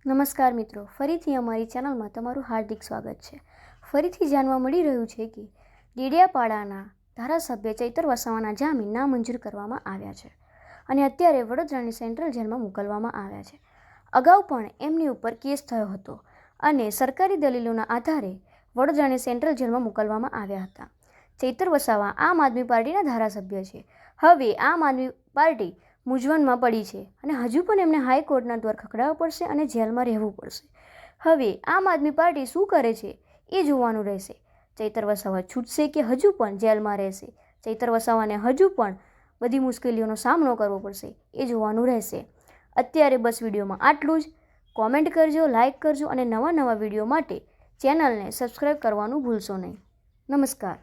નમસ્કાર મિત્રો, ફરીથી અમારી ચેનલમાં તમારું હાર્દિક સ્વાગત છે। ફરીથી જાણવા મળી રહ્યું છે કે ડેડિયાપાડાના ધારાસભ્ય ચૈતર વસાવાના જામીન નામંજૂર કરવામાં આવ્યા છે અને અત્યારે વડોદરાની સેન્ટ્રલ જેલમાં મોકલવામાં આવ્યા છે। અગાઉ પણ એમની ઉપર કેસ થયો હતો અને સરકારી દલીલોના આધારે વડોદરાની સેન્ટ્રલ જેલમાં મોકલવામાં આવ્યા હતા। ચૈતર વસાવા આમ આદમી પાર્ટીના ધારાસભ્ય છે। હવે આમ આદમી પાર્ટી મૂંઝવણમાં પડી છે અને હજુ પણ એમને હાઈકોર્ટના દ્વાર ખખડાવવા પડશે અને જેલમાં રહેવું પડશે। હવે આમ આદમી પાર્ટી શું કરે છે એ જોવાનું રહેશે। ચૈતર વસાવા છૂટશે કે હજુ પણ જેલમાં રહેશે? ચૈતર વસાવાને હજુ પણ બધી મુશ્કેલીઓનો સામનો કરવો પડશે એ જોવાનું રહેશે। અત્યારે બસ વિડીયોમાં આટલું જ। કોમેન્ટ કરજો, લાઇક કરજો અને નવા વિડીયો માટે ચેનલને સબસ્ક્રાઈબ કરવાનું ભૂલશો નહીં। નમસ્કાર।